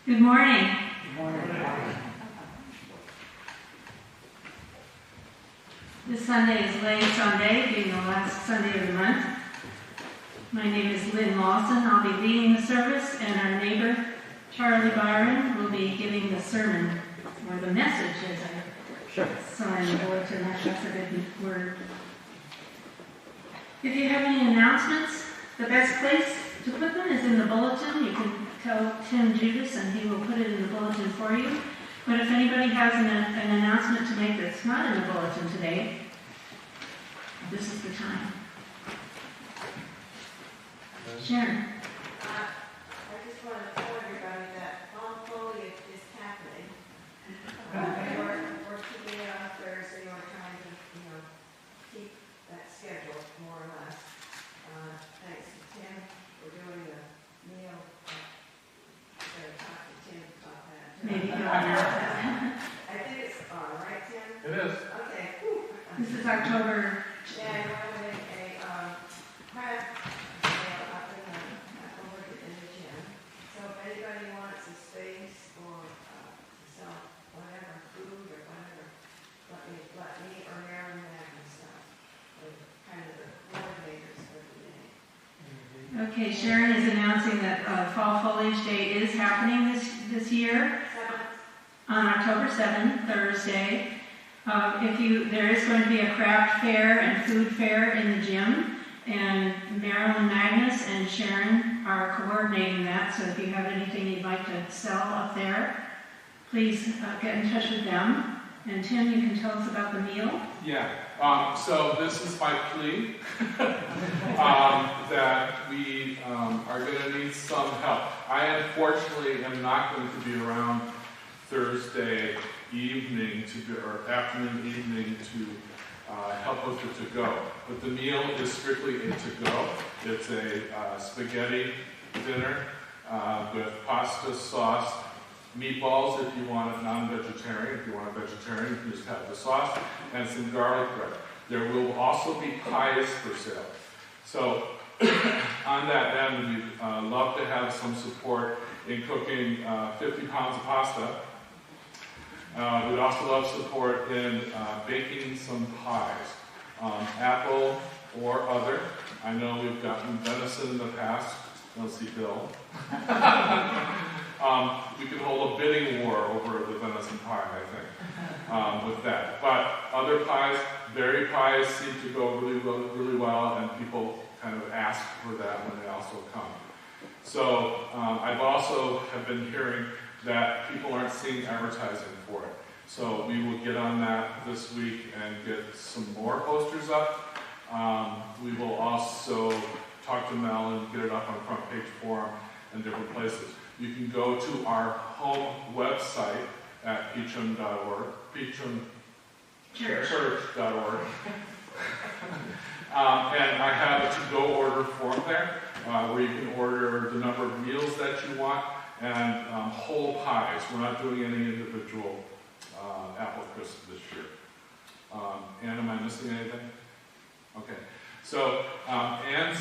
Good morning. Good morning. This Sunday is Lay Sunday, being the last Sunday of the month. My name is Lynn Lawson. I'll be leading the service, and our neighbor, Charlie Byron, will be giving the sermon, or the message, as I saw in the bulletin. That's a good word. If you have any announcements, the best place to put them is in the bulletin. You can tell Tim Judas, and he will put it in the bulletin for you. But if anybody has an announcement to make that's not in the bulletin today, this is the time. Sharon. I just want to tell everybody that fall foliage is happening. We're keeping it on Thursday. We're trying to, keep that schedule more or less. Thanks to Tim for doing the meal. Better talk to Tim about that. Maybe he'll announce that. I think it's on, right, Tim? It is. Okay. Whew. This is October. Yeah, we're having a crab sale up over in the gym. So if anybody wants a space or to sell whatever, food or whatever, let me or Marilyn and stuff. We're kind of the coordinators for the day. Okay, Sharon is announcing that Fall Foliage Day is happening this year on October 7th, Thursday. There is going to be a craft fair and food fair in the gym, and Marilyn Magnus and Sharon are coordinating that. So if you have anything you'd like to sell up there, please get in touch with them. And Tim, you can tell us about the meal. Yeah. So this is my plea that we are going to need some help. I unfortunately am not going to be around Thursday evening or afternoon evening to help us with to-go. But the meal is strictly a to-go. It's a spaghetti dinner with pasta sauce, meatballs if you want it non-vegetarian. If you want a vegetarian, you can just have the sauce, and some garlic bread. There will also be pies for sale. So on that end, we'd love to have some support in cooking 50 pounds of pasta. We'd also love support in baking some pies, apple or other. I know we've gotten venison in the past. Don't see Bill. We could hold a bidding war over the venison pie, I think, with that. But other pies, berry pies seem to go really well, and people kind of ask for that when they also come. So I've also have been hearing that people aren't seeing advertising for it. So we will get on that this week and get some more posters up. We will also talk to Mel and get it up on Front Page Forum and different places. You can go to our home website at peachum.org, peachumchurch.org. And I have a to-go order form there where you can order the number of meals that you want and whole pies. We're not doing any individual apple crisp this year. Ann, am I missing anything? Okay. So Ann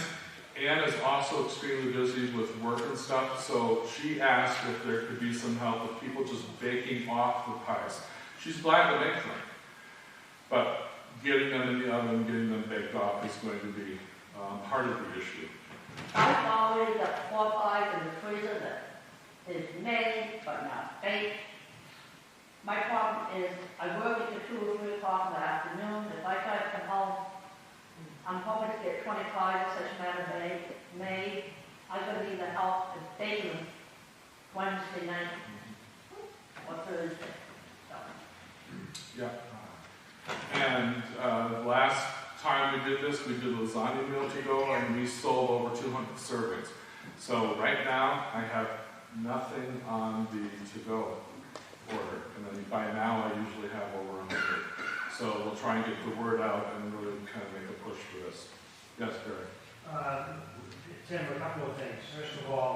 is also extremely busy with work and stuff, so she asked if there could be some help with people just baking off the pies. She's glad to make them, but getting them in the oven, getting them baked off is going to be part of the issue. I've already got 4 pies in the freezer that is made but not baked. My problem is I work until 2 or 3 o'clock in the afternoon. If I try to come home, I'm hoping to get 25 of such matter made. I'm going to be in the house and bake them Wednesday night or Thursday. So. Yeah. And last time we did this, we did lasagna meal to go, and we sold over 200 servings. So right now, I have nothing on the to-go order. And then by now, I usually have over 100. So we'll try and get the word out and really kind of make a push for this. Yes, Barry? Tim, a couple of things. First of all,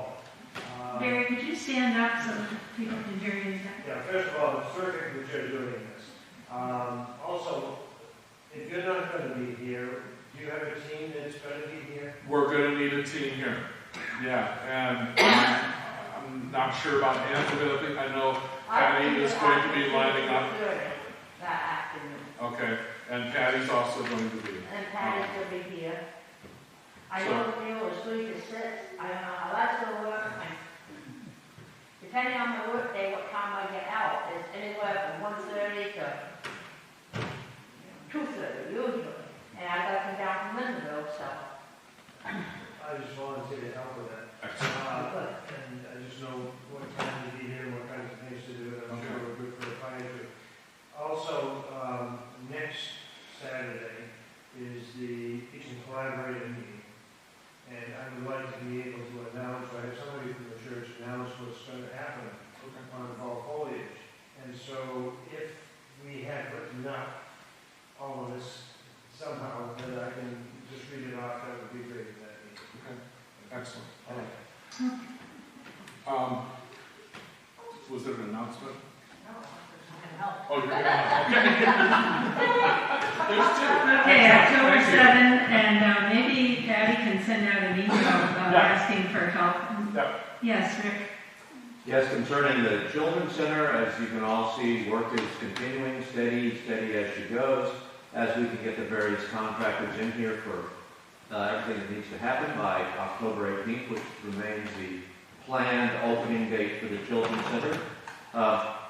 Barry, could you stand up so people can hear you? first of all, it's terrific that you're doing this. Also, if you're not going to be here, do you have a team that's going to be here? We're going to need a team here. Yeah, and I'm I'm not sure about Ann's availability. I know Patty is going to be lining up. That afternoon. Okay, and Patty's also going to be. And Patty's will be here. I So- know the deal is 3 to 6. I don't know how that's gonna work. Depending on the work day, what time I get out, is anywhere from 1:30 to 2:30 usually. And I gotta come down from Lindenville, so. I just volunteered to help with that. Excellent. And I just know what time to be here, what kinds of things to do, and I'm sure we're good for the fire chief. Also, next Saturday is the Kitchen Collaborator meeting. And I would like to be able to announce, I have somebody from the church announce what's going to happen on fall foliage. And so if we had written up all of this somehow, then I can just read it off, that would be great in that meeting. Okay, excellent. All right. Was there an announcement? Oh, you're gonna help. Okay. There's two. Okay, October Thank you. 7th, and maybe Patty can send out an email Yeah. asking for help. Yep. Yes, Rick? Yes, concerning the Children's Center, as you can all see, work is continuing, steady as she goes, as we can get the various contractors in here for everything that needs to happen by October 18th, which remains the planned opening date for the Children's Center.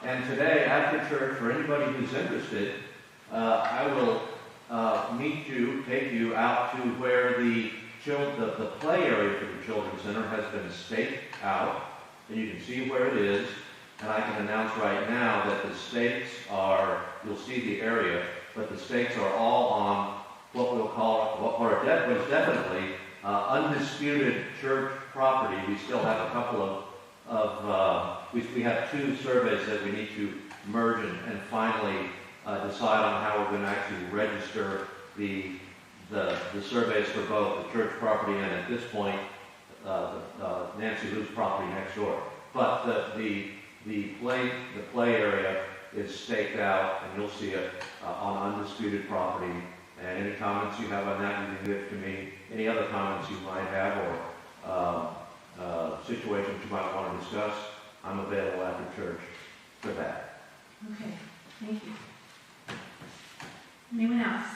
And today, after church, for anybody who's interested, I will take you out to where the play area for the Children's Center has been staked out, and you can see where it is. And I can announce right now that the stakes are, you'll see the area, but the stakes are all on what we'll call, what is definitely undisputed church property. We still have a couple we have 2 surveys that we need to merge and finally decide on how we're going to actually register the surveys for both the church property and, at this point, Nancy Lou's property next door. But the play area is staked out, and you'll see it on undisputed property. And any comments you have on that, you can give to me. Any other comments you might have, or situations you might want to discuss, I'm available after church for that. Okay, thank you. Anyone else?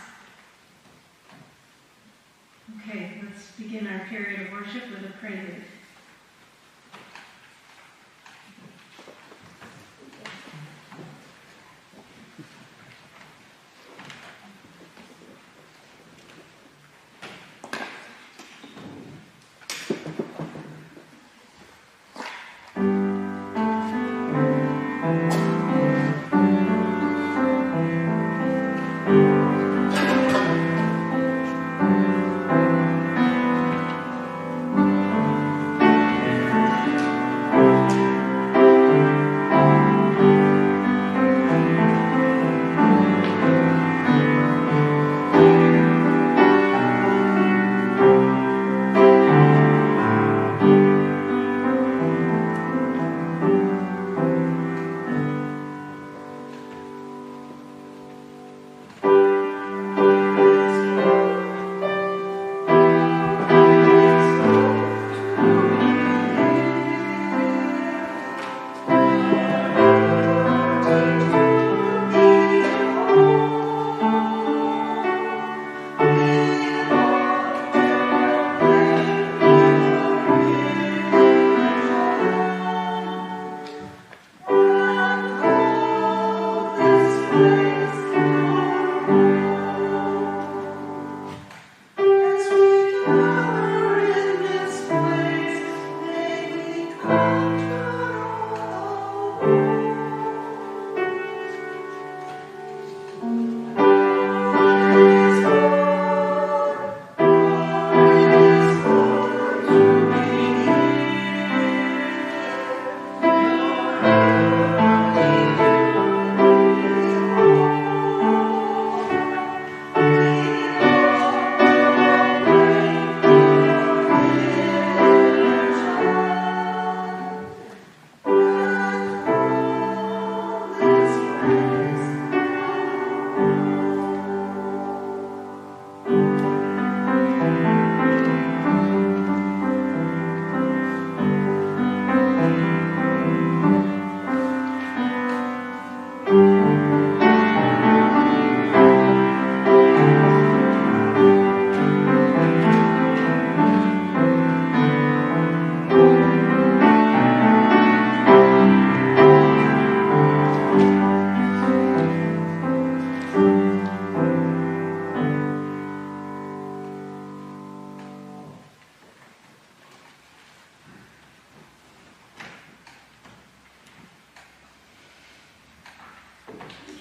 Okay, let's begin our period of worship with a prelude.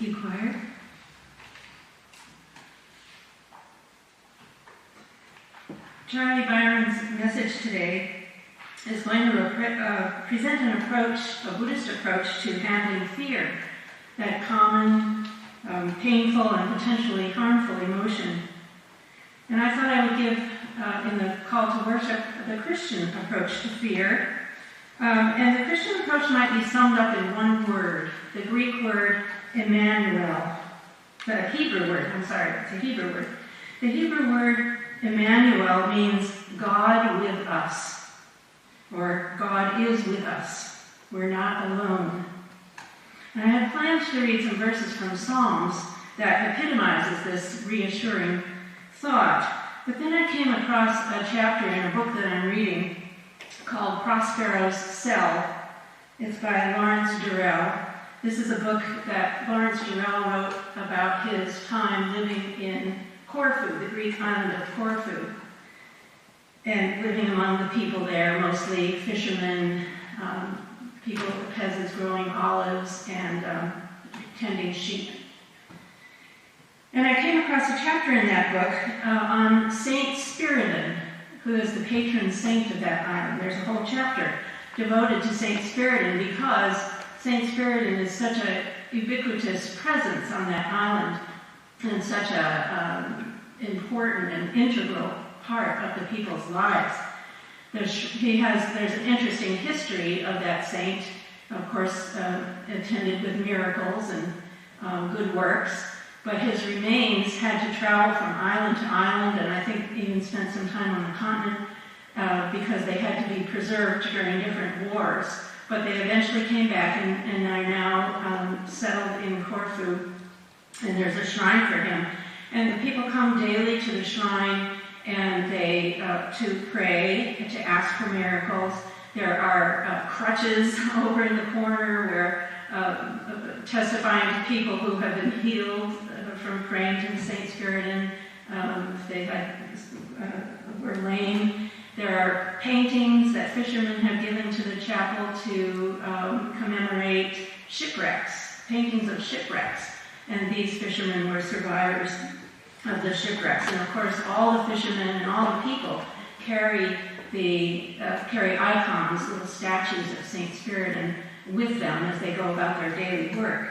you, choir. Charlie Byron's message today is going to present an approach, a Buddhist approach to handling fear, that common, painful, and potentially harmful emotion. And I thought I would give, in the call to worship, the Christian approach to fear. And the Christian approach might be summed up in one word, the Greek word Emmanuel. The Hebrew word, it's a Hebrew word. The Hebrew word Emmanuel means God with us, or God is with us. We're not alone. And I had planned to read some verses from Psalms that epitomizes this reassuring thought. But then I came across a chapter in a book that I'm reading called Prospero's Cell. It's by Lawrence Durrell. This is a book that Lawrence Durrell wrote about his time living in Corfu, the Greek island of Corfu, and living among the people there, mostly fishermen, peasants growing olives and tending sheep. And I came across a chapter in that book on Saint Spiridon, who is the patron saint of that island. There's a whole chapter devoted to Saint Spiridon because Saint Spiridon is such a ubiquitous presence on that island and such a important and integral part of the people's lives. There's an interesting history of that saint, of course, attended with miracles and good works, but his remains had to travel from island to island, and I think even spent some time on the continent because they had to be preserved during different wars. But they eventually came back and are now settled in Corfu, and there's a shrine for him. And the people come daily to the shrine and they to pray, to ask for miracles. There are crutches over in the corner where testifying to people who have been healed from praying to Saint Spiridon. If they were lame. There are paintings that fishermen have given to the chapel to commemorate shipwrecks, paintings of shipwrecks. And these fishermen were survivors of the shipwrecks. And of course, all the fishermen and all the people carry icons, little statues of Saint Spiridon with them as they go about their daily work.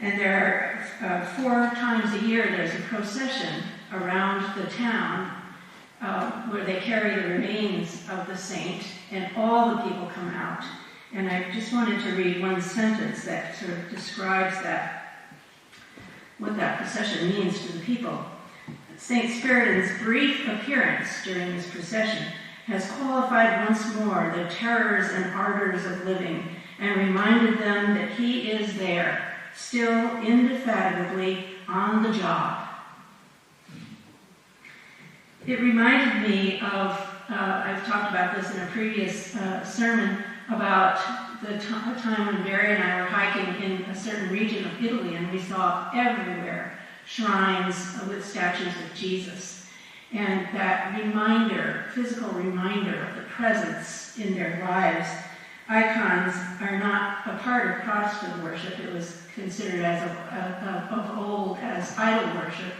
And there are 4 times a year there's a procession around the town where they carry the remains of the saint, and all the people come out. And I just wanted to read one sentence that sort of describes what that procession means to the people. Saint Spiridon's brief appearance during this procession has qualified once more the terrors and ardors of living and reminded them that he is there, still indefatigably on the job. It reminded me of, I've talked about this in a previous sermon, about the time when Barry and I were hiking in a certain region of Italy, and we saw everywhere shrines with statues of Jesus. And that reminder, physical reminder of the presence in their lives. Icons are not a part of Protestant worship. It was considered as of old as idol worship.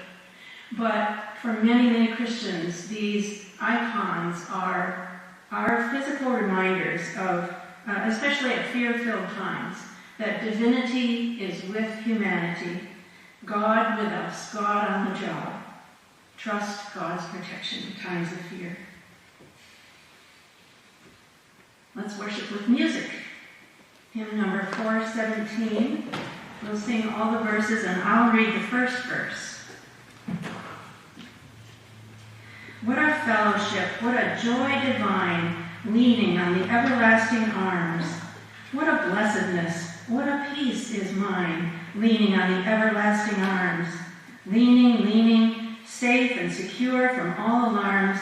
But for many, many Christians, these icons are physical reminders of, especially at fear-filled times, that divinity is with humanity, God with us, God on the job. Trust God's protection in times of fear. Let's worship with music. Hymn number 417. We'll sing all the verses, and I'll read the first verse. What a fellowship, what a joy divine, leaning on the everlasting arms. What a blessedness, what a peace is mine, leaning on the everlasting arms. Leaning, leaning, safe and secure from all alarms,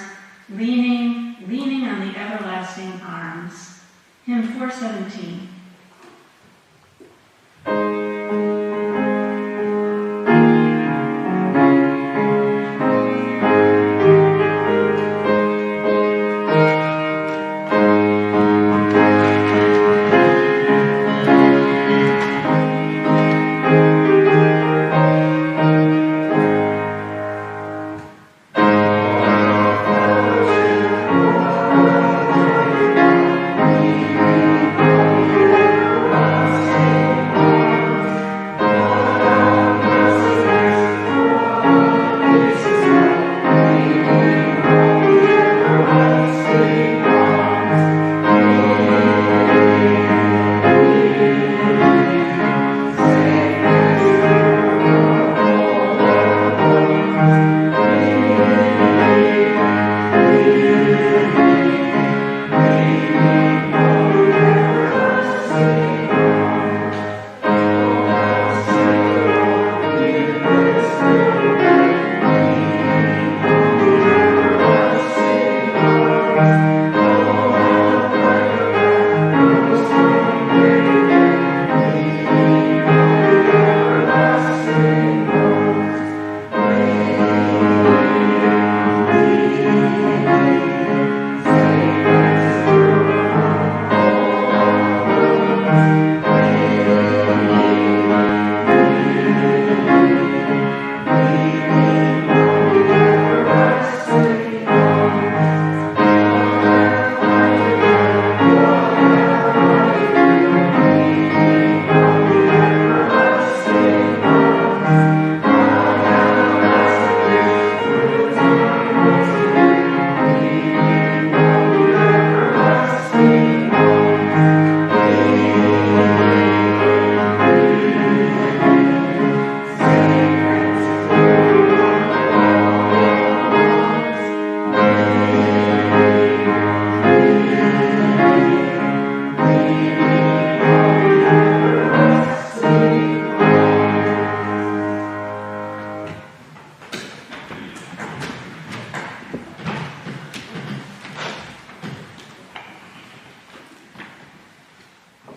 leaning, leaning on the everlasting arms. Hymn 417.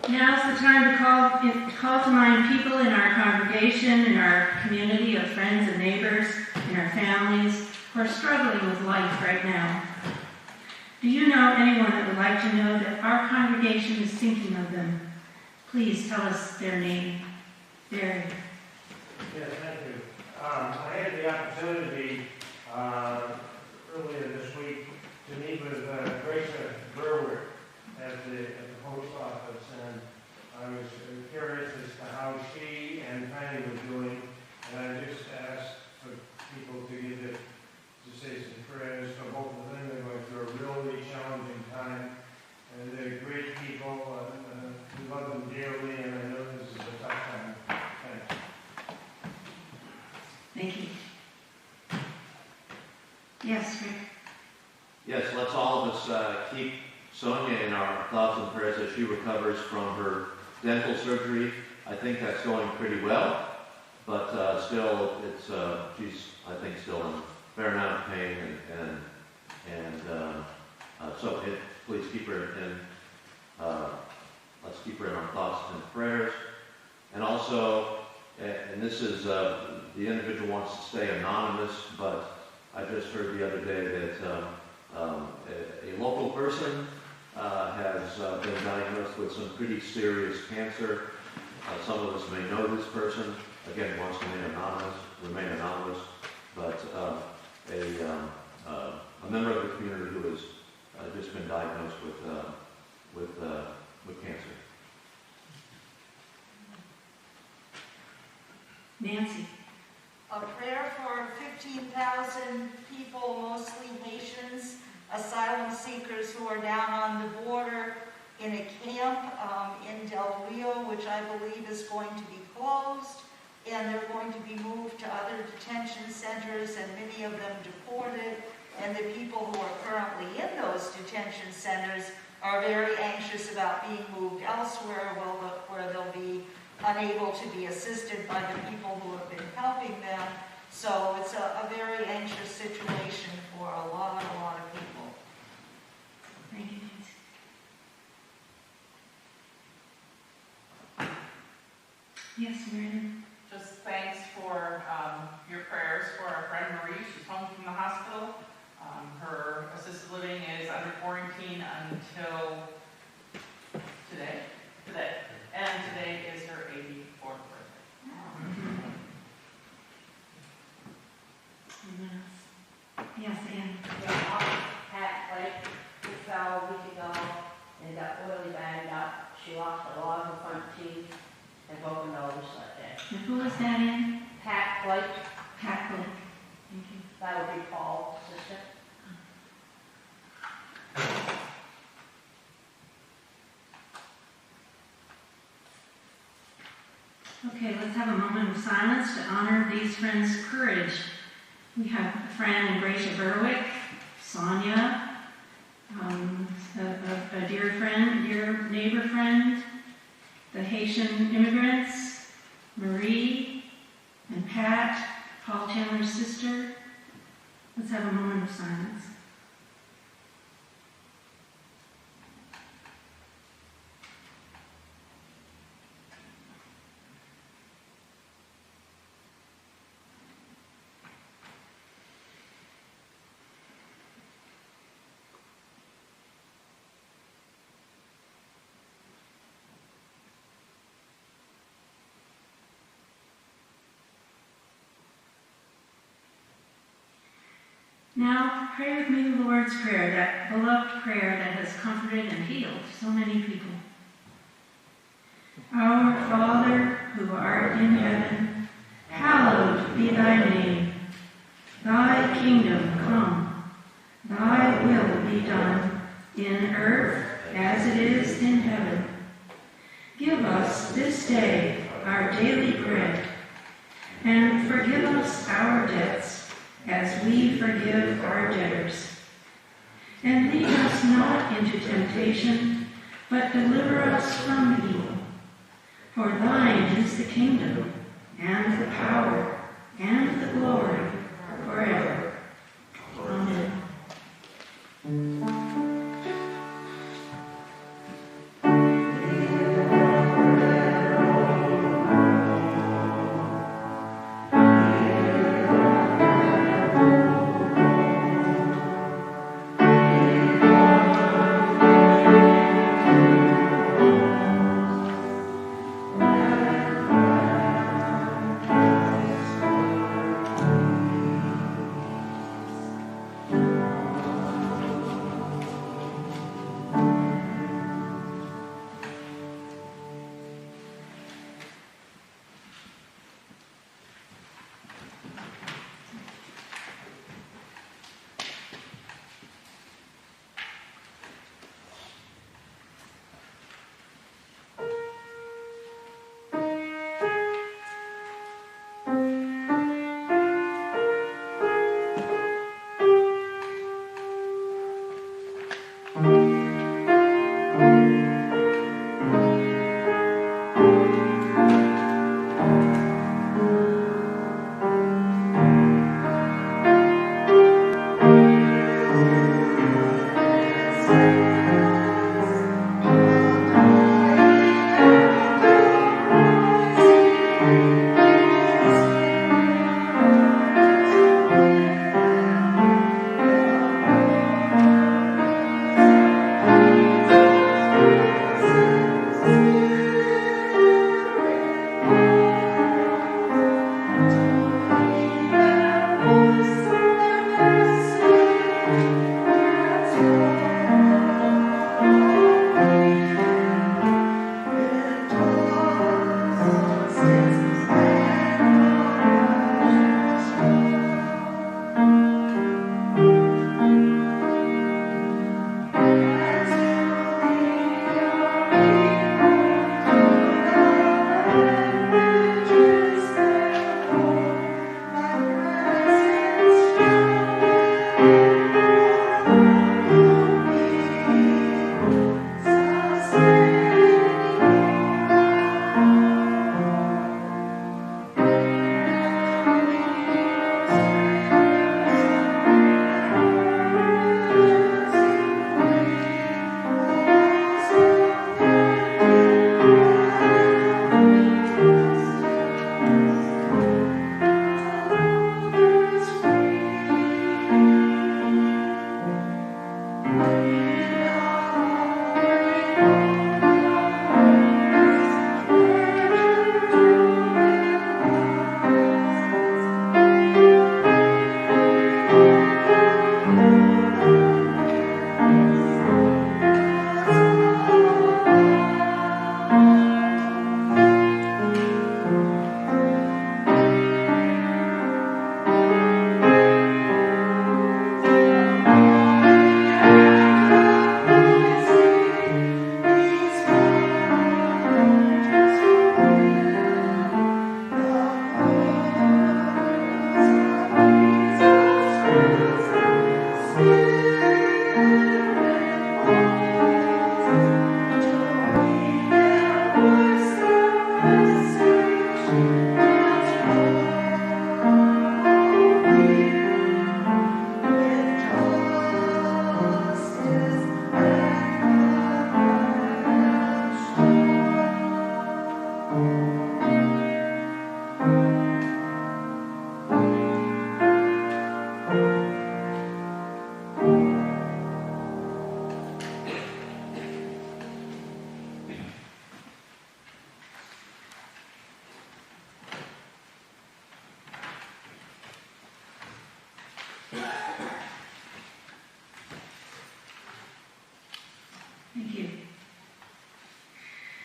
Now's the time to call to mind people in our congregation, in our community of friends and neighbors, in our families who are struggling with life right now. Do you know anyone that would like to know that our congregation is thinking of them? Please tell us their name. Barry. Yes, thank you. I had the opportunity earlier this week to meet with Grace Berwick at the post office, and I was curious as to how she and Penny were doing, and I just asked for people to say some prayers for both of them. They're going through a really challenging time, and they're great people. We love them dearly, and I know this is a tough time. Thanks. Thank you. Yes, Rick. Yes, let's all of us keep Sonia in our thoughts and prayers as she recovers from her dental surgery. I think that's going pretty well, but still, she's, I think, still in a fair amount of pain, so please keep her in. Let's keep her in our thoughts and prayers. And also, and this is the individual wants to stay anonymous, but I just heard the other day that a local person has been diagnosed with some pretty serious cancer. Some of us may know this person. Again, wants to remain anonymous, but a member of the community who has just been diagnosed with cancer. Nancy. A prayer for 15,000 people, mostly Haitians, asylum seekers who are down on the border in a camp in Del Rio, which I believe is going to be closed, and they're going to be moved to other detention centers, and many of them deported. And the people who are currently in those detention centers are very anxious about being moved elsewhere, where they'll be unable to be assisted by the people who have been helping them. So it's a very anxious situation for a lot of people. Thank you, Nancy. Yes, Meredith. Just thanks for your prayers for our friend Marie. She's home from the hospital. Her assisted living is under quarantine until today. And today is her 84th birthday. Yes, Anne. Pat Blake, who fell a week ago and got really banged up. She lost a lot of her front teeth and broke her nose that day. And who was that in? Pat Blake, Pat Blake. Thank you. that would be Paul's sister. Okay, let's have a moment of silence to honor these friends' courage. We have Fran and Gracia Berwick, Sonia, a dear friend, dear neighbor friend, the Haitian immigrants, Marie and Pat, Paul Chandler's sister. Let's have a moment of silence. Now, pray with me the Lord's Prayer, that beloved prayer that has comforted and healed so many people. Our Father, who art in heaven, hallowed be thy name. Thy kingdom come, thy will be done, in earth as it is in heaven. Give us this day our daily bread, and forgive us our debts, as we forgive our debtors. And lead us not into temptation, but deliver us from evil. For thine is the kingdom, and the power, and the glory, forever. Amen. Thank you.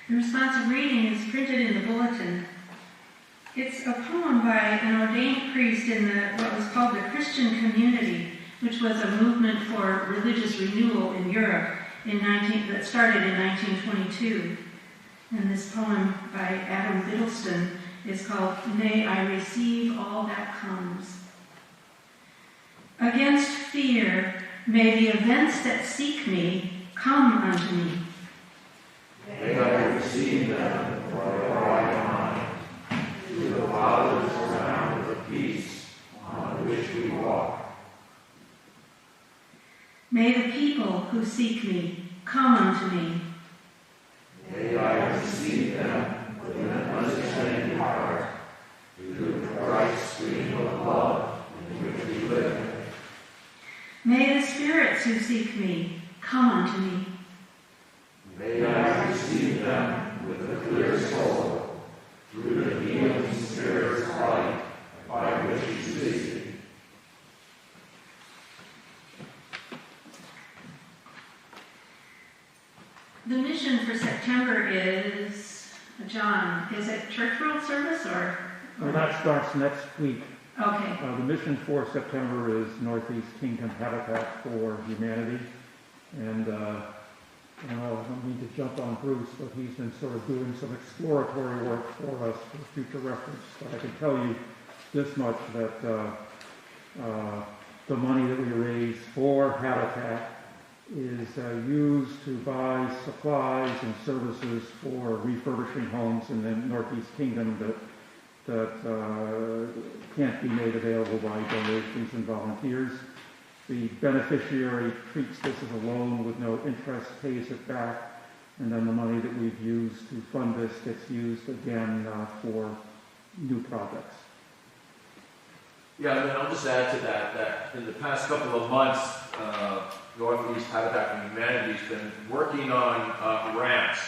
The responsive reading is printed in the bulletin. It's a poem by an ordained priest in what was called the Christian Community, which was a movement for religious renewal in Europe that started in 1922. And this poem by Adam Biddleston is called May I Receive All That Comes. Against fear, may the events that seek me come unto me. May I receive them for I am mine, through the waters around the peace on which we walk. May the people who seek me come unto me. May I receive them with an understanding heart, through the bright stream of love in which we live. May the spirits who seek me come unto me. May I receive them with a clear soul, through the healing Spirit's light by which you seek me. The mission for September is, John, is it church world service or? Well, that starts next week. Okay. The mission for September is Northeast Kingdom Habitat for Humanity. And I don't mean to jump on Bruce, but he's been sort of doing some exploratory work for us for future reference. But I can tell you this much, that the money that we raise for Habitat is used to buy supplies and services for refurbishing homes in the Northeast Kingdom that can't be made available by donations and volunteers. The beneficiary treats this as a loan with no interest, pays it back, and then the money that we've used to fund this gets used again for new projects. Yeah, and then I'll just add to that in the past couple of months, Northeast Habitat for Humanity has been working on ramps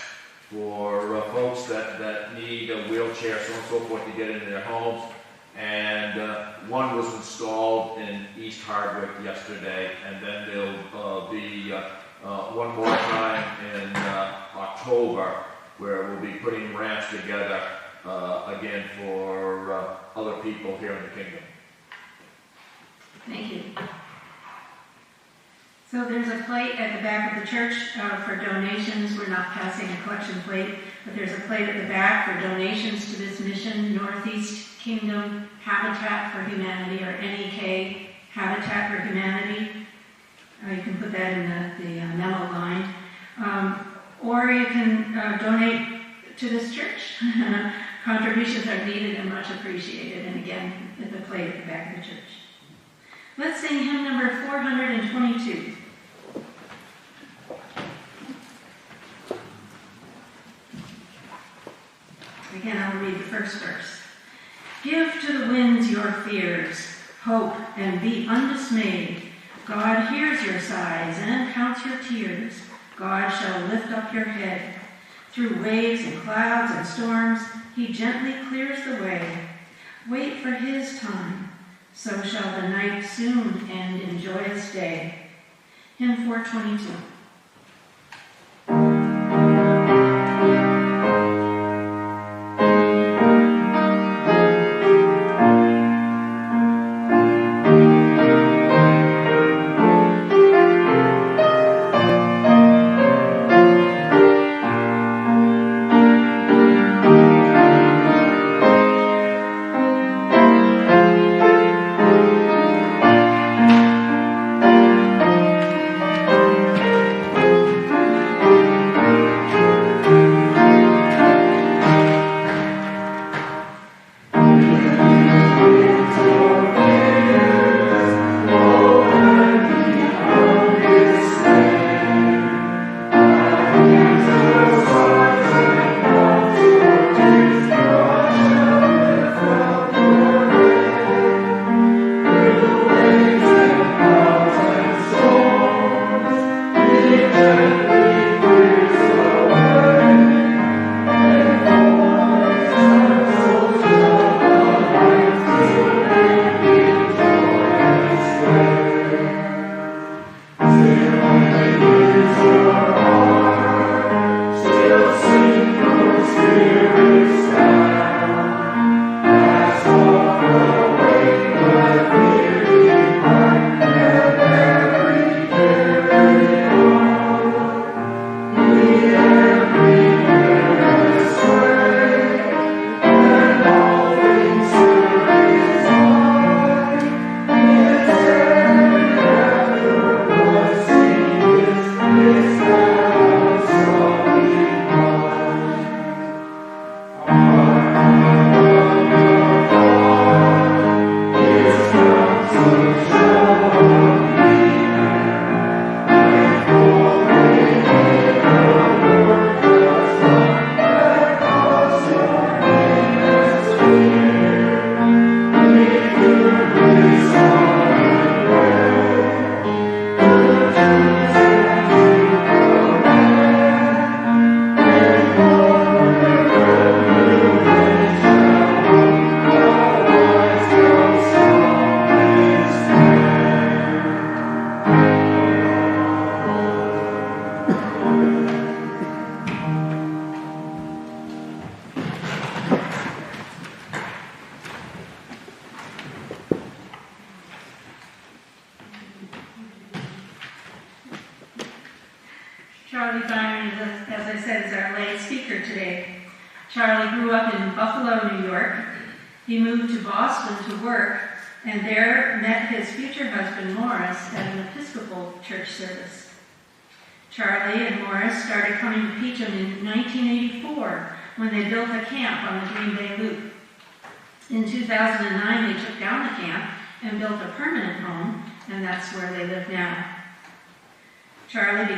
for folks that need a wheelchair, so on and so forth, to get into their homes. And one was installed in East Hardwick yesterday, and then there'll be one more time in October, where we'll be putting ramps together again for other people here in the kingdom. Thank you. So there's a plate at the back of the church for donations. We're not passing a collection plate, but there's a plate at the back for donations to this mission, Northeast Kingdom Habitat for Humanity, or NEK Habitat for Humanity. You can put that in the memo line. Or you can donate to this church. Contributions are needed and much appreciated. And again, at the plate at the back of the church. Let's sing hymn number 422. Again, I'll read the first verse. Give to the winds your fears, hope, and be undismayed. God hears your sighs and counts your tears. God shall lift up your head. Through waves and clouds and storms, he gently clears the way. Wait for his time, so shall the night soon end in joyous day. Hymn 422. Charlie Fineman, as I said, is our late speaker today. Charlie grew up in Buffalo, New York. He moved to Boston to work, and there met his future husband, Morris, at an Episcopal church service. Charlie and Morris started coming to Peacham in 1984 when they built a camp on the Green Bay Loop. In 2009, they took down the camp and built a permanent home, and that's where they live now. Charlie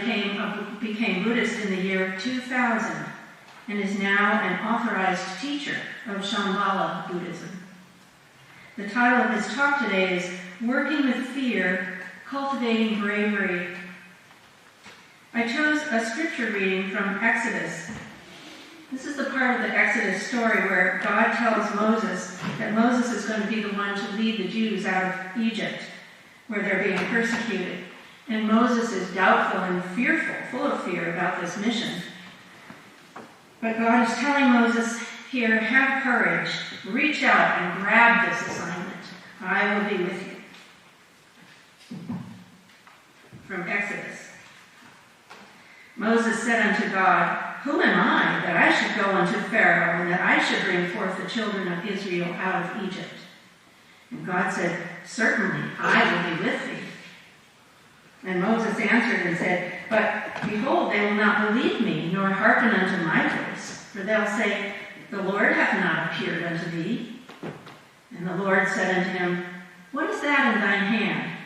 became Buddhist in the year 2000 and is now an authorized teacher of Shambhala Buddhism. The title of his talk today is Working with Fear, Cultivating Bravery. I chose a scripture reading from Exodus. This is the part of the Exodus story where God tells Moses that Moses is going to be the one to lead the Jews out of Egypt, where they're being persecuted. And Moses is doubtful and fearful, full of fear about this mission. But God is telling Moses here, have courage, reach out and grab this assignment. I will be with you. From Exodus. Moses said unto God, who am I that I should go unto Pharaoh and that I should bring forth the children of Israel out of Egypt? And God said, certainly I will be with thee. And Moses answered and said, but behold, they will not believe me, nor hearken unto my voice. For they'll say, the Lord hath not appeared unto thee. And the Lord said unto him, what is that in thine hand?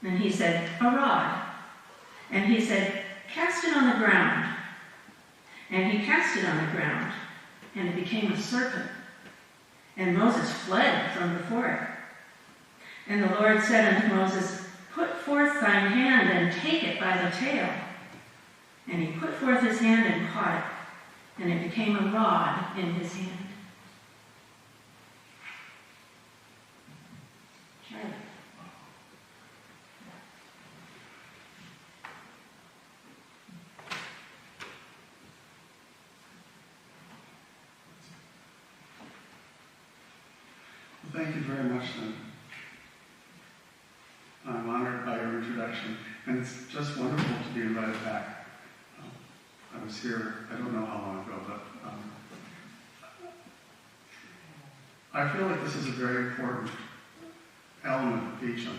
And he said, a rod. And he said, cast it on the ground. And he cast it on the ground, and it became a serpent. And Moses fled from before it. And the Lord said unto Moses, put forth thine hand and take it by the tail. And he put forth his hand and caught it, and it became a rod in his hand. Charlie. Thank you very much, then. I'm honored by your introduction, and it's just wonderful to be invited back. I was here, I don't know how long ago, but I feel like this is a very important element of Peacham.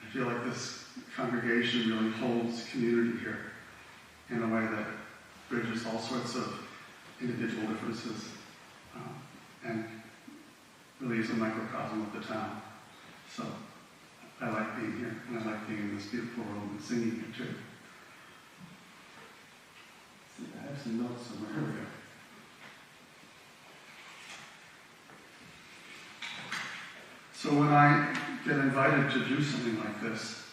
I feel like this congregation really holds community here in a way that bridges all sorts of individual differences and really is a microcosm of the town. So I like being here, and I like being in this beautiful room and singing here too. See, I have some notes somewhere. Here we go. So when I get invited to do something like this,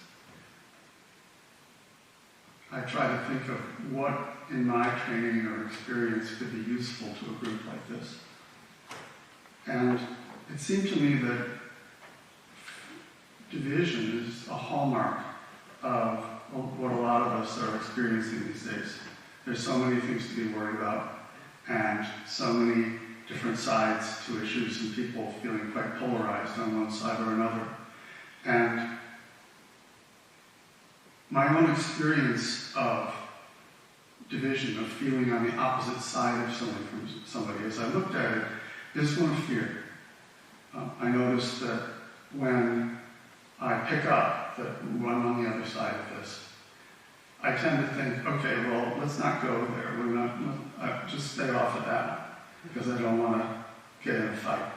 I try to think of what in my training or experience could be useful to a group like this. And it seemed to me that division is a hallmark of what a lot of us are experiencing these days. There's so many things to be worried about, and so many different sides to issues, and people feeling quite polarized on one side or another. And my own experience of division, of feeling on the opposite side of something from somebody, as I looked at it, is one of fear. I noticed that when I pick up that I'm on the other side of this, I tend to think, okay, well, let's not go there. Just stay off of that, because I don't want to get in a fight.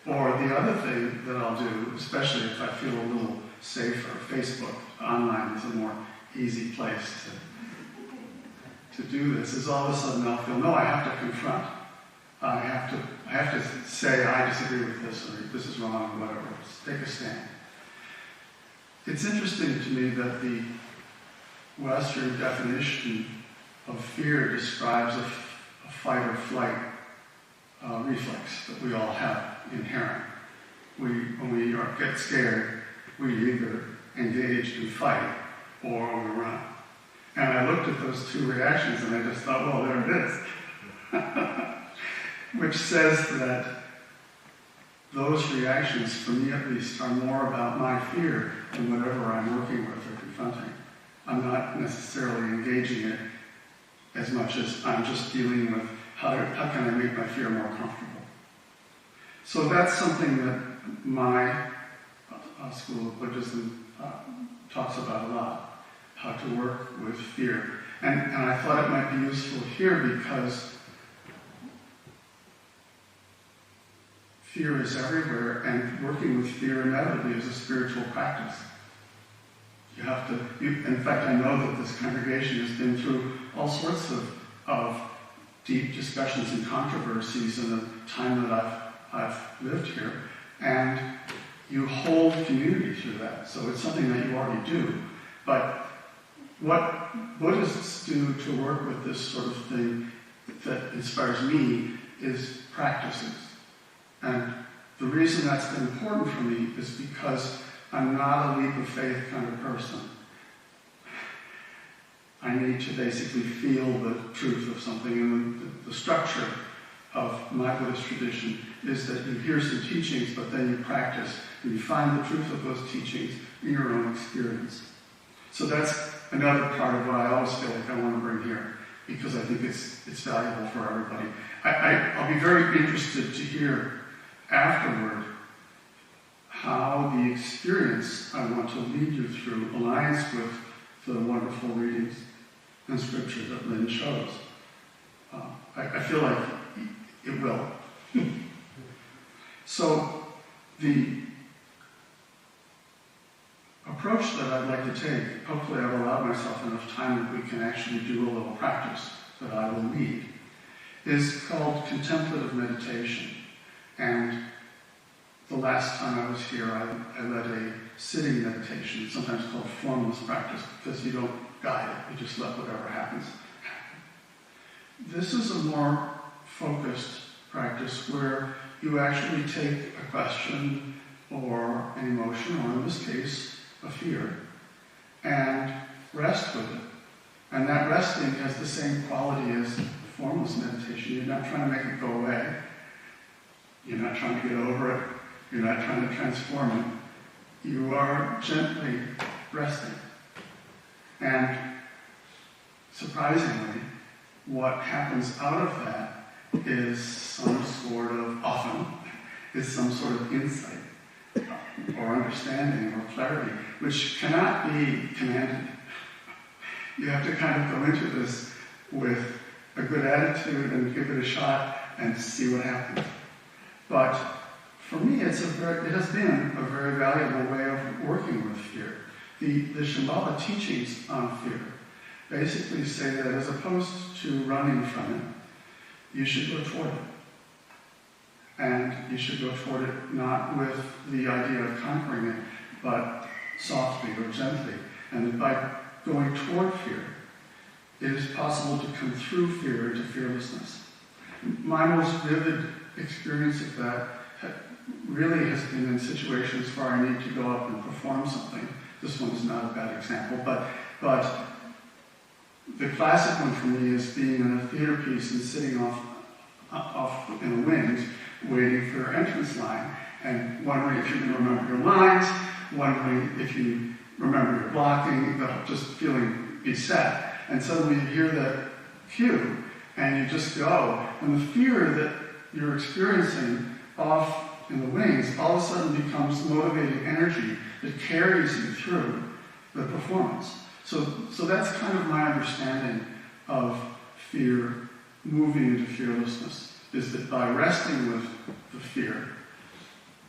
Or the other thing that I'll do, especially if I feel a little safer, Facebook online is a more easy place to do this, is all of a sudden I'll feel, no, I have to confront. I have to say I disagree with this, or this is wrong, or whatever. Just take a stand. It's interesting to me that the Western definition of fear describes a fight or flight reflex that we all have inherent. When we get scared, we either engage in fight or we run. And I looked at those two reactions and I just thought, well, there it is. Which says that those reactions, for me at least, are more about my fear than whatever I'm working with or confronting. I'm not necessarily engaging it as much as I'm just dealing with how can I make my fear more comfortable. So that's something that my School of Buddhism talks about a lot, how to work with fear. And I thought it might be useful here because fear is everywhere, and working with fear inevitably is a spiritual practice. You have to, in fact, I know that this congregation has been through all sorts of deep discussions and controversies in the time that I've lived here, and you hold community through that. So it's something that you already do. But what Buddhists do to work with this sort of thing that inspires me is practices. And the reason that's been important for me is because I'm not a leap of faith kind of person. I need to basically feel the truth of something. And the structure of my Buddhist tradition is that you hear some teachings, but then you practice, and you find the truth of those teachings in your own experience. So that's another part of what I always feel like I want to bring here, because I think it's valuable for everybody. I'll be very interested to hear afterward how the experience I want to lead you through aligns with the wonderful readings and scripture that Lynn chose. I feel like it will. So the approach that I'd like to take, hopefully I've allowed myself enough time that we can actually do a little practice that I will lead, is called contemplative meditation. And the last time I was here, I led a sitting meditation, sometimes called formless practice, because you don't guide it, you just let whatever happens happen. This is a more focused practice where you actually take a question or an emotion, or in this case, a fear, and rest with it. And that resting has the same quality as formless meditation. You're not trying to make it go away. You're not trying to get over it. You're not trying to transform it. You are gently resting. And surprisingly, what happens out of that is some sort of, often, is some sort of insight or understanding or clarity, which cannot be commanded. You have to kind of go into this with a good attitude and give it a shot and see what happens. But for me, it has been a very valuable way of working with fear. The Shambhala teachings on fear basically say that as opposed to running from it, you should go toward it. And you should go toward it not with the idea of conquering it, but softly or gently. And by going toward fear, it is possible to come through fear into fearlessness. My most vivid experience of that really has been in situations where I need to go up and perform something. This one is not a bad example, but the classic one for me is being in a theater piece and sitting off in the wings, waiting for your entrance line, and wondering if you can remember your lines, wondering if you remember your blocking, just feeling beset. And suddenly you hear that cue, and you just go. And the fear that you're experiencing off in the wings all of a sudden becomes motivating energy that carries you through the performance. So that's kind of my understanding of fear moving into fearlessness, is that by resting with the fear,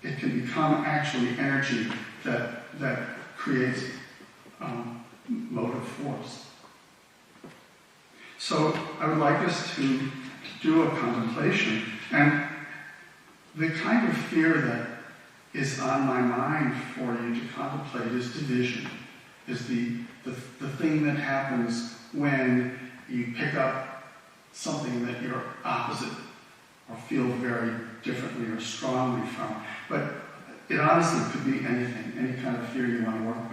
it can become actually energy that creates motive force. So I would like us to do a contemplation, and the kind of fear that is on my mind for you to contemplate is division, is the thing that happens when you pick up something that you're opposite or feel very differently or strongly from. But it honestly could be anything, any kind of fear you want to work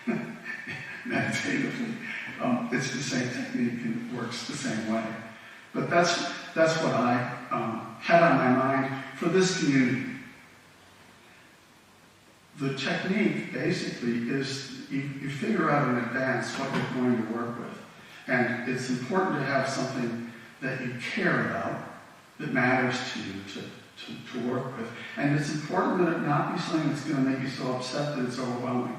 with meditatively. It's the same technique and it works the same way. But that's what I had on my mind for this community. the technique basically is you figure out in advance what you're going to work with. And it's important to have something that you care about, that matters to you to work with. And it's important that it not be something that's going to make you so upset that it's overwhelming.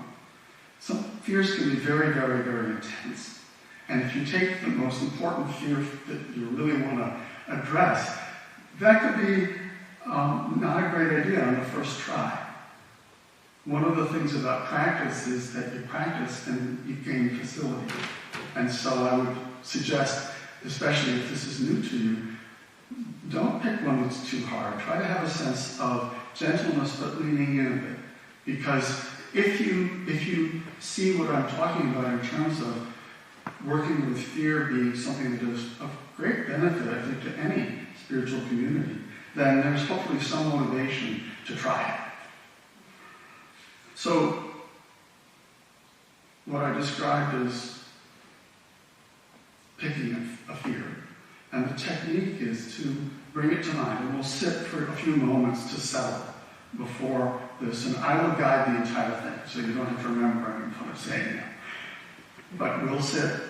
Some fears can be very, very, very intense. And if you take the most important fear that you really want to address, that could be not a great idea on the first try. One of the things about practice is that you practice and you gain facility. And so I would suggest, especially if this is new to you, don't pick one that's too hard. Try to have a sense of gentleness but leaning in a bit. Because if you see what I'm talking about in terms of working with fear being something that is of great benefit, I think, to any spiritual community, then there's hopefully some motivation to try it. So, what I described is picking a fear. And the technique is to bring it to mind, and we'll sit for a few moments to settle before this, and I will guide the entire thing, so you don't have to remember what I'm saying now. But we'll sit,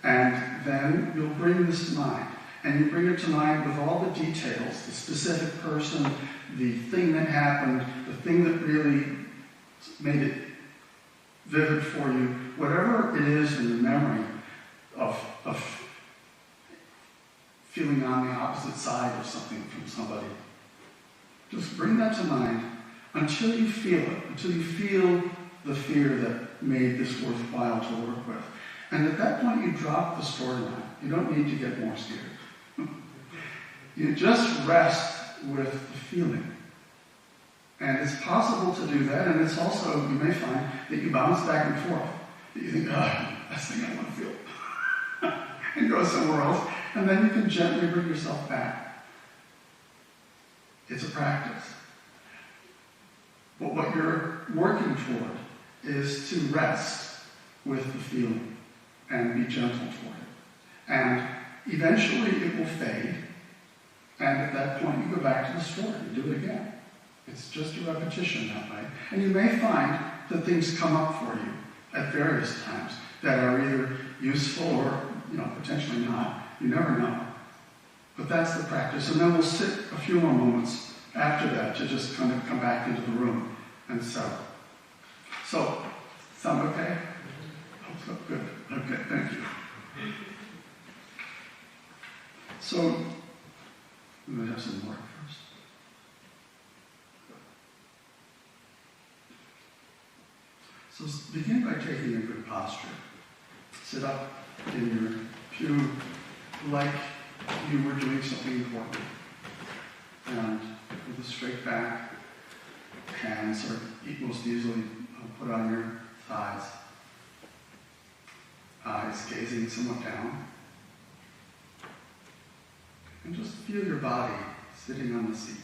and then you'll bring this to mind. And you bring it to mind with all the details, the specific person, the thing that happened, the thing that really made it vivid for you, whatever it is in the memory of feeling on the opposite side of something from somebody. Just bring that to mind until you feel it, until you feel the fear that made this worthwhile to work with. And at that point, you drop the storyline. You don't need to get more scared. You just rest with the feeling. And it's possible to do that, and it's also, you may find, that you bounce back and forth. That you think, that's the thing I want to feel. And go somewhere else, and then you can gently bring yourself back. It's a practice. But what you're working toward is to rest with the feeling and be gentle toward it. And eventually it will fade, and at that point you go back to the story, you do it again. It's just a repetition that way. And you may find that things come up for you at various times that are either useful or, potentially not. You never know. But that's the practice. And then we'll sit a few more moments after that to just kind of come back into the room and settle. So, sound okay? Hope so. Good. Okay, thank you. So, I'm going to have some more first. So begin by taking a good posture. Sit up in your pew like you were doing something important. And with a straight back, hands are most easily put on your thighs. Eyes gazing somewhat down. And just feel your body sitting on the seat.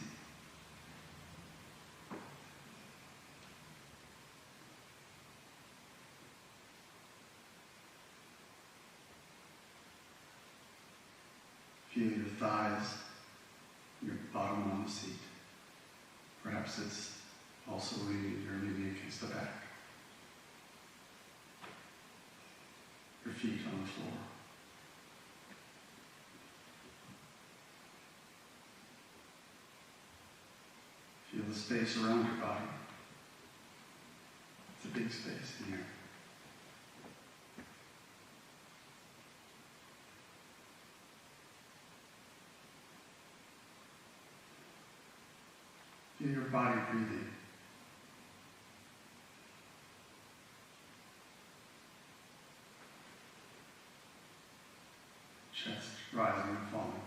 Feel your thighs, your bottom on the seat. Perhaps it's also leaning against the back. Your feet on the floor. Feel the space around your body. It's a big space in here. Feel your body breathing. Chest rising and falling.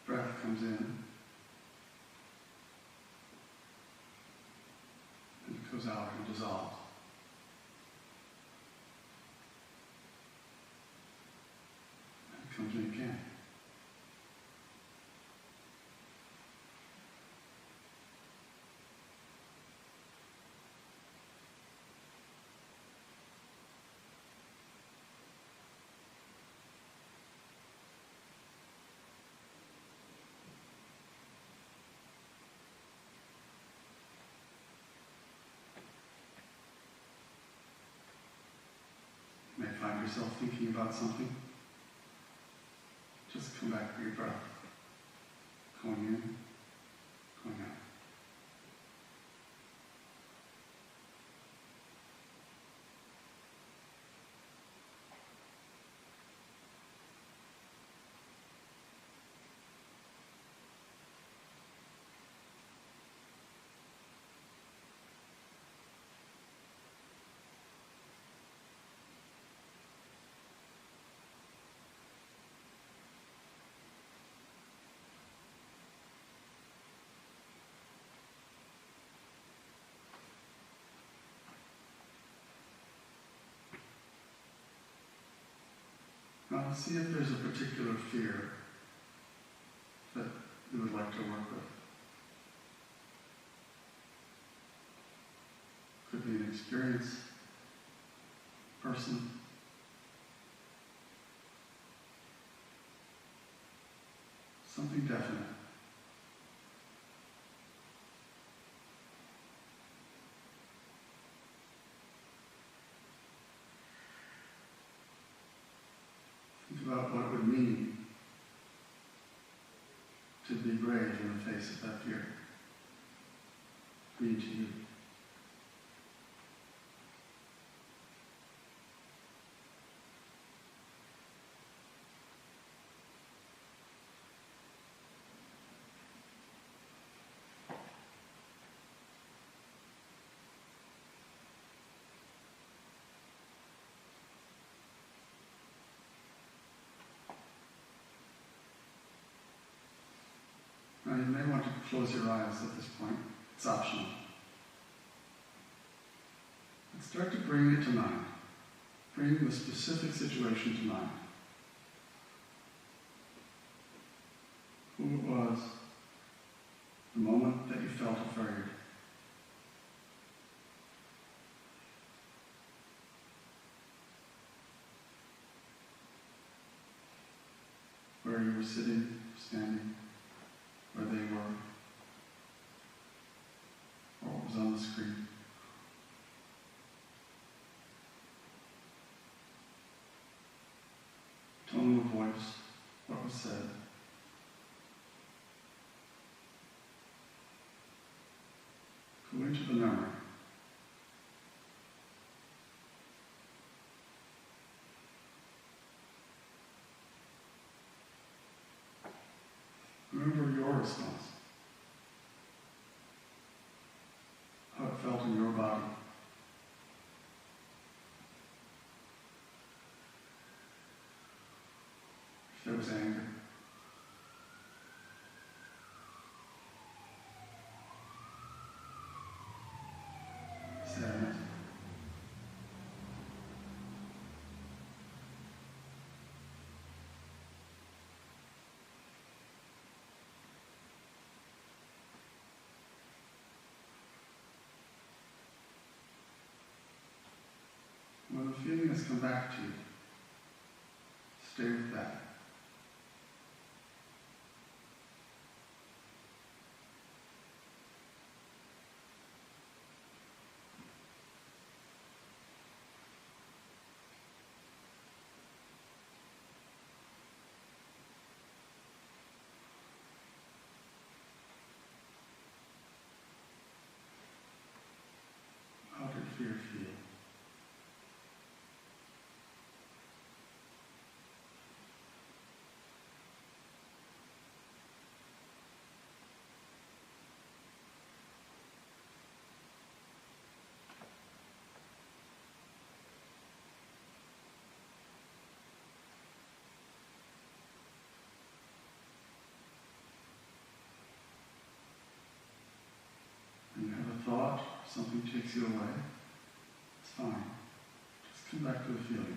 Breath comes in and it goes out and dissolves. Comes in again. find yourself thinking about something, just come back to your breath. Going in, going out. Now, see if there's a particular fear that you would like to work with. Could be an experience, person, something definite. Think about what it would mean to be brave in the face of that fear. Mean to you. Now, you may want to close your eyes at this point. It's optional. And start to bring it to mind. Bring the specific situation to mind. Who it was, the moment that you felt afraid. Where you were sitting, standing, where they were, or what was on the screen. Tone of voice, what was said. Go into the memory. Remember your response. How it felt in your body. If there was anger. Sadness. When the feeling has come back to you, stay with that. How did fear feel? When you have a thought, something takes you away, it's fine. Just come back to the feeling.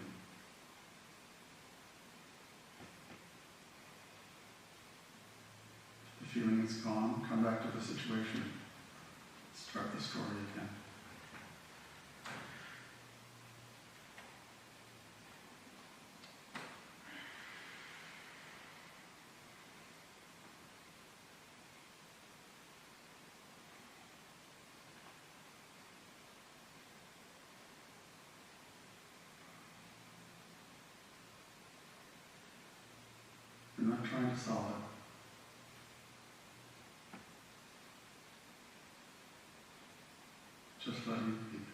If the feeling is gone, come back to the situation. Start the story again. trying to solve it. Just letting it be there.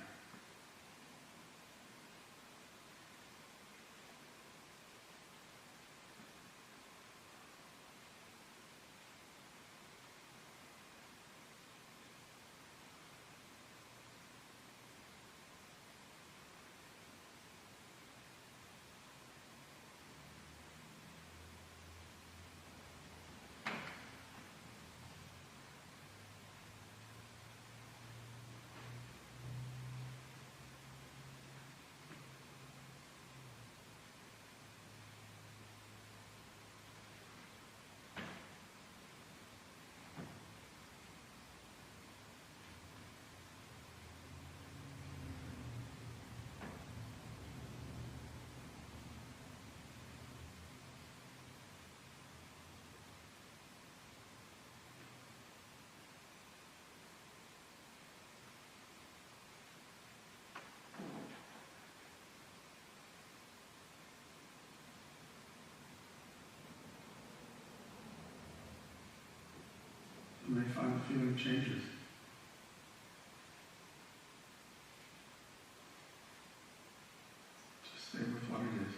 You may find the feeling changes. Just stay with what it is.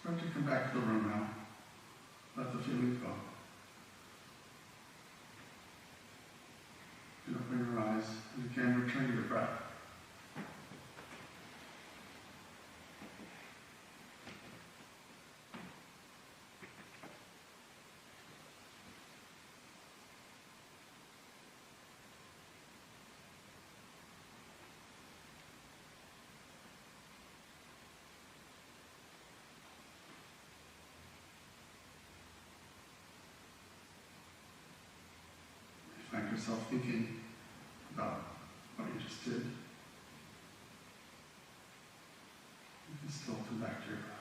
Start to come back to the room now. Let the feelings go. And open your eyes, and again return to your breath. Find yourself thinking about what you just did. You can still come back to your breath.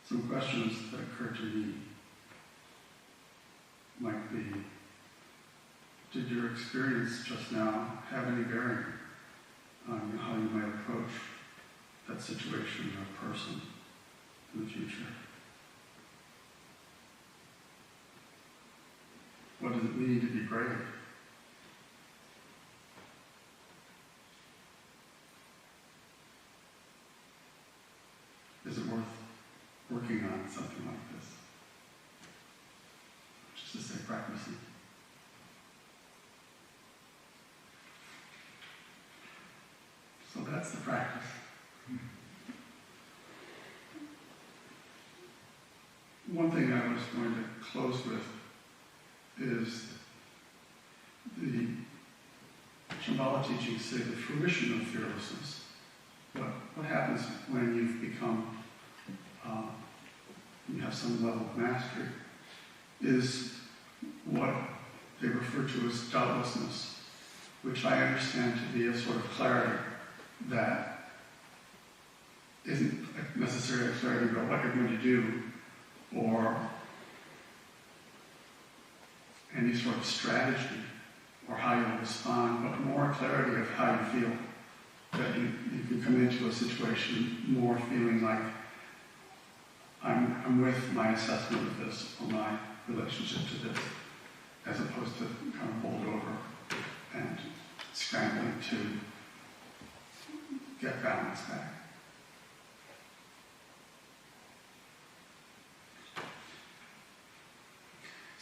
Some questions that occur to me might be, did your experience just now have any bearing on how you might approach that situation or person in the future? What does it mean to be brave? Is it worth working on something like this? Just to say practicing. So that's the practice. One thing I was going to close with is the Shambhala teachings say the fruition of fearlessness. What happens when you've become you have some level of mastery, is what they refer to as doubtlessness, which I understand to be a sort of clarity that isn't necessarily a clarity about what you're going to do or any sort of strategy or how you'll respond, but more clarity of how you feel. That you can come into a situation more feeling like I'm with my assessment of this or my relationship to this, as opposed to kind of bowled over and scrambling to get balance back.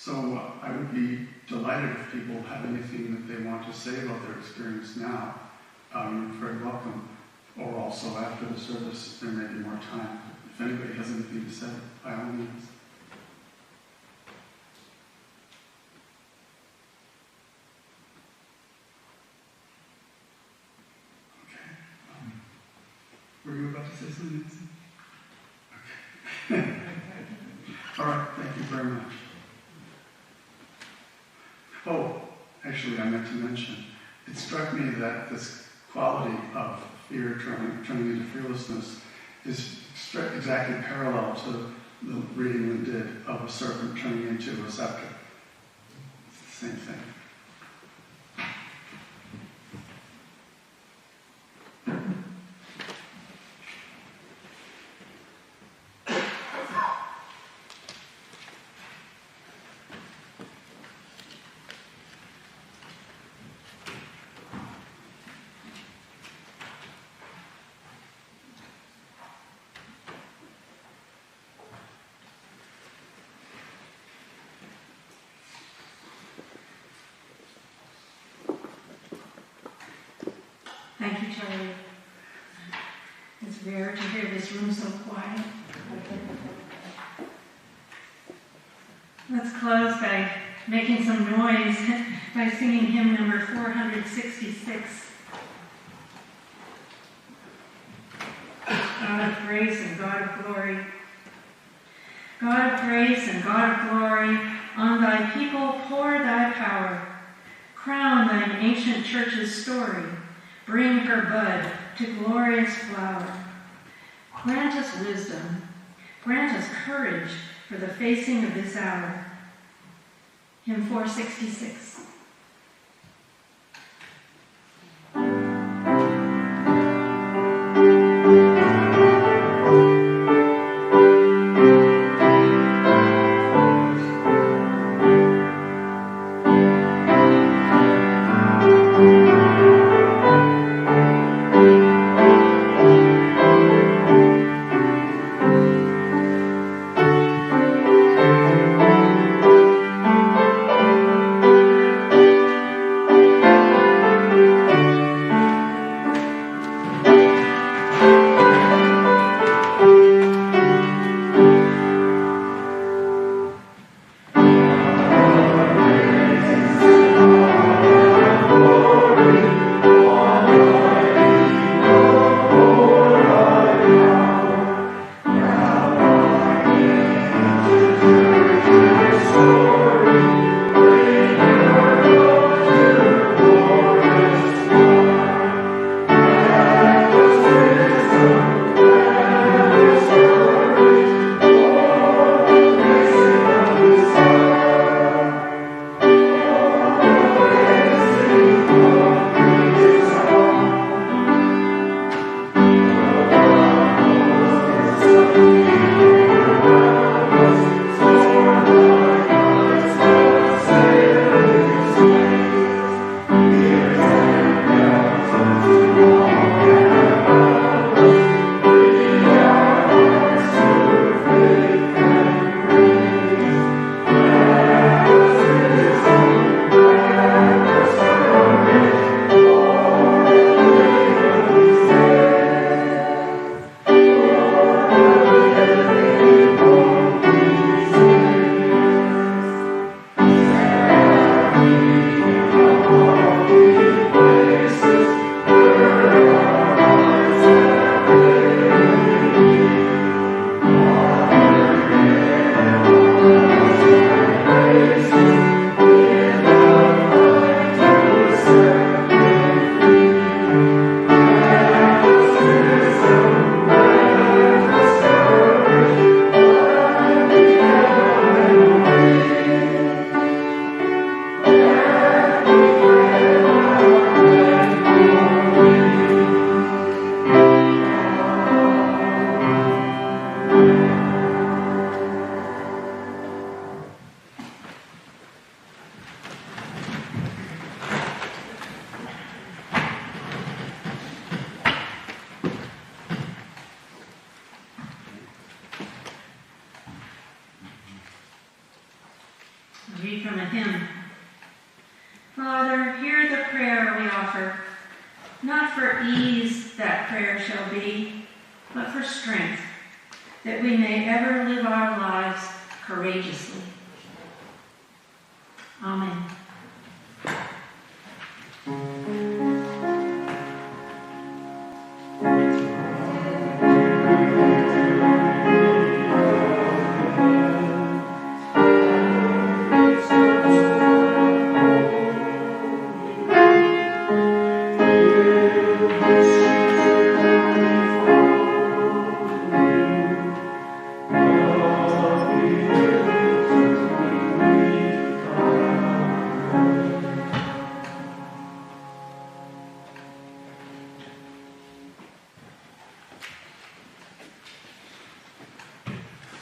So I would be delighted if people have anything that they want to say about their experience now. You're very welcome. Or also after the service, there may be more time. If anybody has anything to say, by all means. Okay. Were you about to say something, Nancy? Okay. All right, thank you very much. Oh, actually, I meant to mention, it struck me that this quality of fear turning into fearlessness is exactly parallel to the reading we did of a serpent turning into a scepter. It's the same thing. Thank you, Charlie. It's rare to hear this room so quiet. Let's close by making some noise by singing hymn number 466. God of grace and God of glory. God of grace and God of glory, on thy people pour thy power. Crown thine ancient church's story. Bring her bud to glorious flower. Grant us wisdom. Grant us courage for the facing of this hour. Hymn 466. read from a hymn. Father, hear the prayer we offer. Not for ease that prayer shall be, but for strength, that we may ever live our lives courageously. Amen.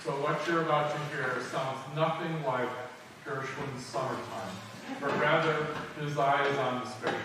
So what you're about to hear sounds nothing like Gershwin's Summertime, but rather His Eye is on the Sparrow.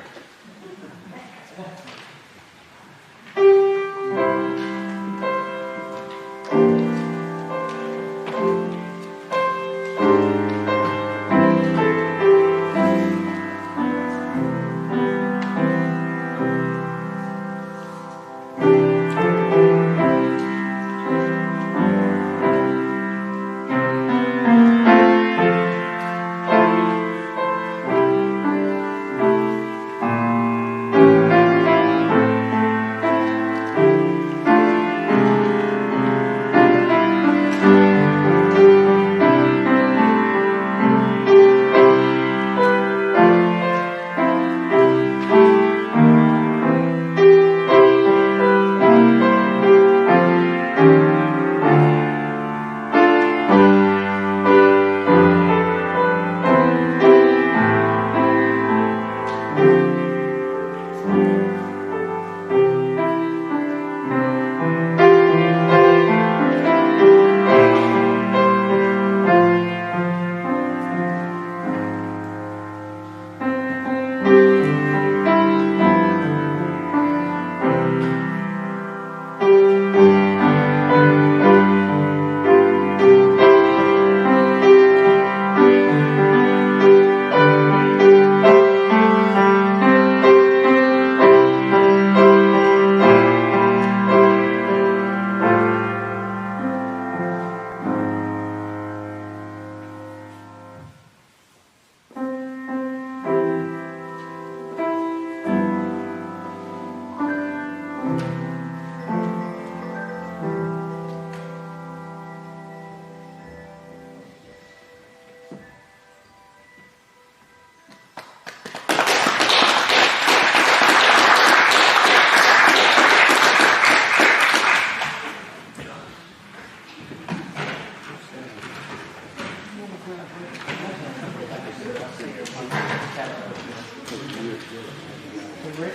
Rick?